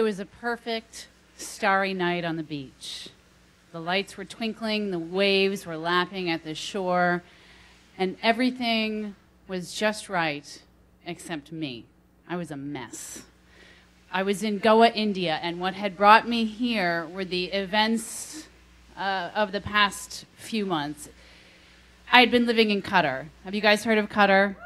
It was a perfect starry night on the beach. The lights were twinkling, the waves were lapping at the shore, and everything was just right, except me. I was a mess. I was in Goa, India, and what had brought me here were the events of the past few months. I had been living in Qatar. Have you guys heard of Qatar?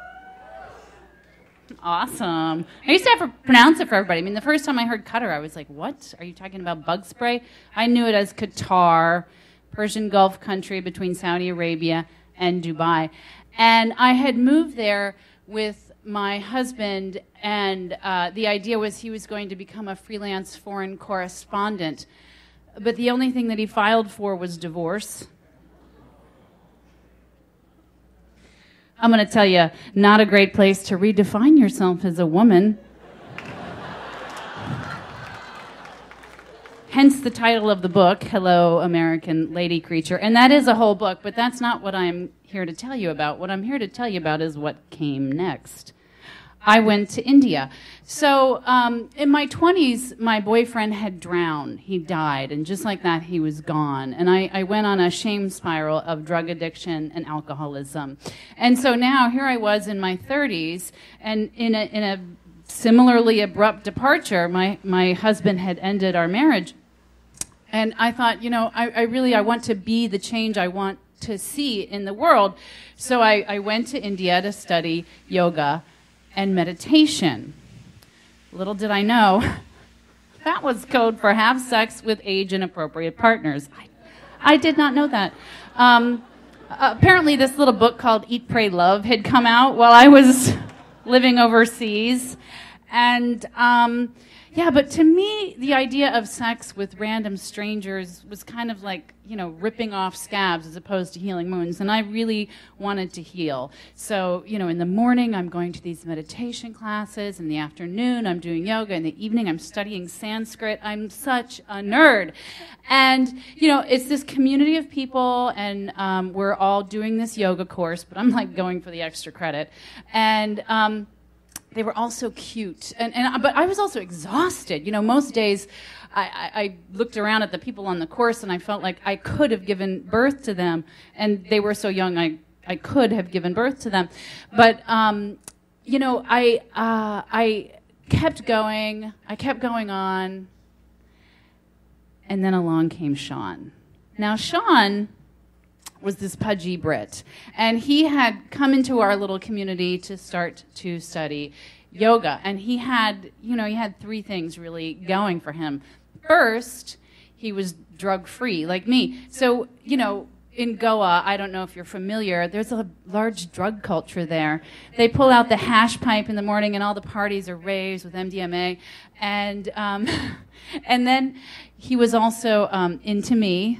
Awesome. I used to have to pronounce it for everybody. I mean, the first time I heard Qatar, I was like, what? Are you talking about bug spray? I knew it as Qatar, Persian Gulf country between Saudi Arabia and Dubai. And I had moved there with my husband, and the idea was he was going to become a freelance foreign correspondent. But the only thing that he filed for was divorce. I'm going to tell you, not a great place to redefine yourself as a woman. Hence the title of the book, Hello, American Lady Creature. And that is a whole book, but that's not what I'm here to tell you about. What I'm here to tell you about is what came next. I went to India. So in my 20s, my boyfriend had drowned. He died, and just like that, he was gone. And I went on a shame spiral of drug addiction and alcoholism. And so now here I was in my 30s, and in a similarly abrupt departure, my husband had ended our marriage. And I thought, you know, I want to be the change I want to see in the world. So I went to India to study yoga and meditation. Little did I know, that was code for have sex with age-inappropriate partners. I did not know that. Apparently this little book called Eat, Pray, Love had come out while I was living overseas. And yeah, but to me, the idea of sex with random strangers was kind of like, you know, ripping off scabs as opposed to healing wounds. And I really wanted to heal. So, you know, in the morning, I'm going to these meditation classes. In the afternoon, I'm doing yoga. In the evening, I'm studying Sanskrit. I'm such a nerd. And, you know, it's this community of people, and we're all doing this yoga course, but I'm like going for the extra credit. And they were all so cute, but I was also exhausted. You know, most days I looked around at the people on the course and I felt like I could have given birth to them, and they were so young I could have given birth to them. But you know, I kept going. I kept going on, and then along came Sean. Now Sean was this pudgy Brit, and he had come into our little community to start to study yoga, and he had, you know, he had three things really going for him. First, he was drug-free, like me. So, you know, in Goa, I don't know if you're familiar, there's a large drug culture there. They pull out the hash pipe in the morning, and all the parties are raves with MDMA, and then he was also into me.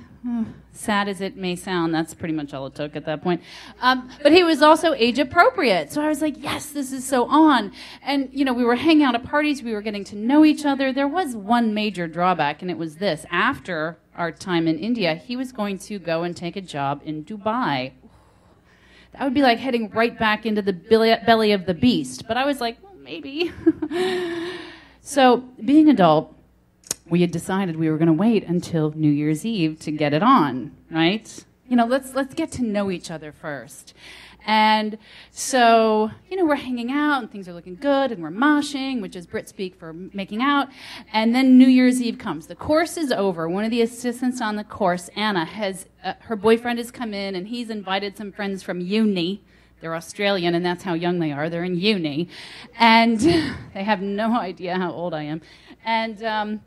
Sad as it may sound, that's pretty much all it took at that point. But he was also age appropriate. So I was like, yes, this is so on. And, you know, we were hanging out at parties. We were getting to know each other. There was one major drawback, and it was this. After our time in India, he was going to go and take a job in Dubai. That would be like heading right back into the belly of the beast. But I was like, well, maybe. So being adult, we had decided we were going to wait until New Year's Eve to get it on, right? You know, let's get to know each other first. And so, you know, we're hanging out and things are looking good and we're moshing, which is Brit speak for making out. And then New Year's Eve comes. The course is over. One of the assistants on the course, Anna, has her boyfriend has come in and he's invited some friends from uni. They're Australian, and that's how young they are. They're in uni. And they have no idea how old I am. And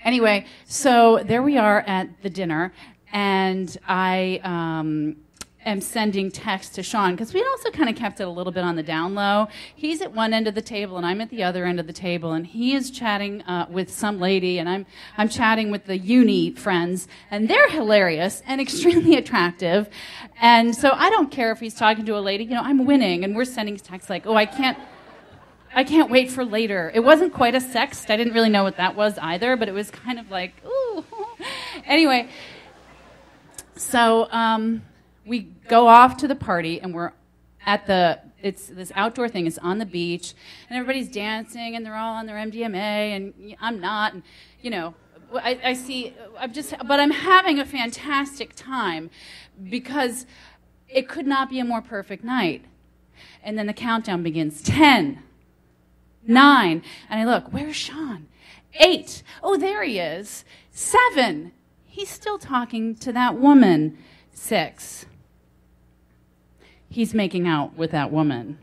anyway, so there we are at the dinner, and I am sending texts to Sean, because we also kind of kept it a little bit on the down low. He's at one end of the table, and I'm at the other end of the table, and he is chatting with some lady, and I'm chatting with the uni friends, and they're hilarious and extremely attractive. And so I don't care if he's talking to a lady. You know, I'm winning, and we're sending texts like, oh, I can't wait for later. It wasn't quite a sext. I didn't really know what that was either, but it was kind of like, ooh. Anyway, so we go off to the party, and we're it's this outdoor thing. It's on the beach, and everybody's dancing, and they're all on their MDMA, and I'm not, and you know, but I'm having a fantastic time because it could not be a more perfect night. And then the countdown begins. 10, 9, and I look, where's Sean? 8, oh, there he is. 7, he's still talking to that woman. 6, he's making out with that woman.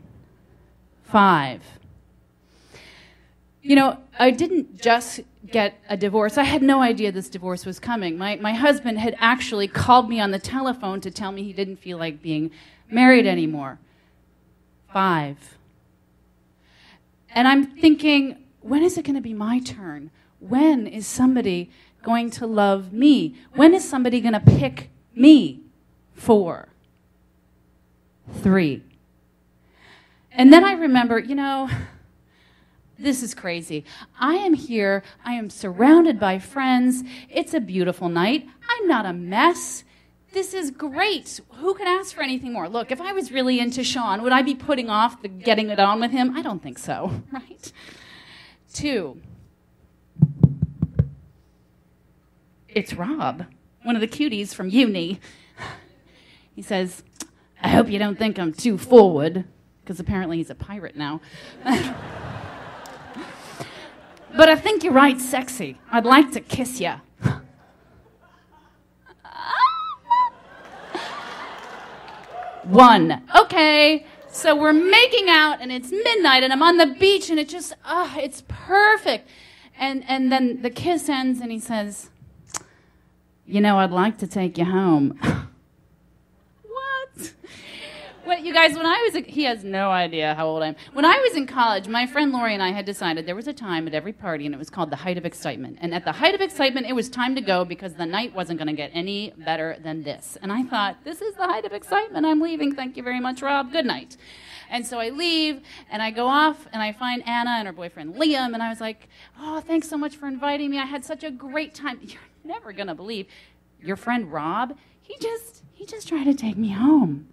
5, you know, I didn't just get a divorce. I had no idea this divorce was coming. My husband had actually called me on the telephone to tell me he didn't feel like being married anymore. 5. And I'm thinking, when is it going to be my turn? When is somebody going to love me? When is somebody going to pick me? 4, 3. And then I remember, you know, this is crazy. I am here. I am surrounded by friends. It's a beautiful night. I'm not a mess. This is great. Who could ask for anything more? Look, if I was really into Sean, would I be putting off getting it on with him? I don't think so, right? 2, it's Rob, one of the cuties from uni. He says, I hope you don't think I'm too forward, because apparently he's a pirate now. But I think you're right sexy. I'd like to kiss you. 1, okay. So we're making out, and it's midnight, and I'm on the beach, and it just, it's perfect. And then the kiss ends, and he says, you know, I'd like to take you home. What? Well, you guys, he has no idea how old I am. When I was in college, my friend Lori and I had decided there was a time at every party, and it was called the height of excitement. And at the height of excitement, it was time to go because the night wasn't going to get any better than this. And I thought, this is the height of excitement. I'm leaving. Thank you very much, Rob. Good night. And so I leave, and I go off, and I find Anna and her boyfriend Liam, and I was like, oh, thanks so much for inviting me. I had such a great time. You're never going to believe. Your friend Rob, he just tried to take me home.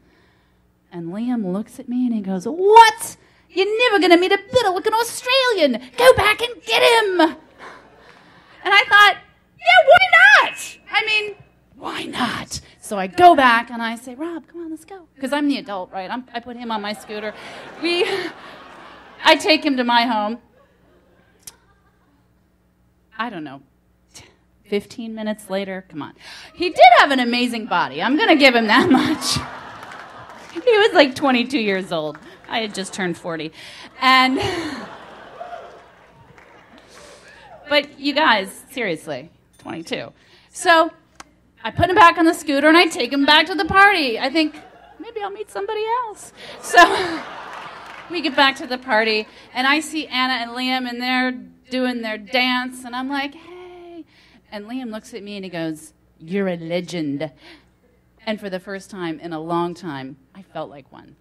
And Liam looks at me and he goes, what? You're never going to meet a better-looking Australian. Go back and get him. And I thought, yeah, why not? I mean, why not? So I go back and I say, Rob, come on, let's go. Because I'm the adult, right? I put him on my scooter. I take him to my home. I don't know, 15 minutes later, come on. He did have an amazing body. I'm going to give him that much. He was like 22 years old. I had just turned 40. But you guys, seriously, 22. So I put him back on the scooter and I take him back to the party. I think maybe I'll meet somebody else. So we get back to the party and I see Anna and Liam and they're doing their dance and I'm like, hey. And Liam looks at me and he goes, you're a legend. And for the first time in a long time, I felt like one.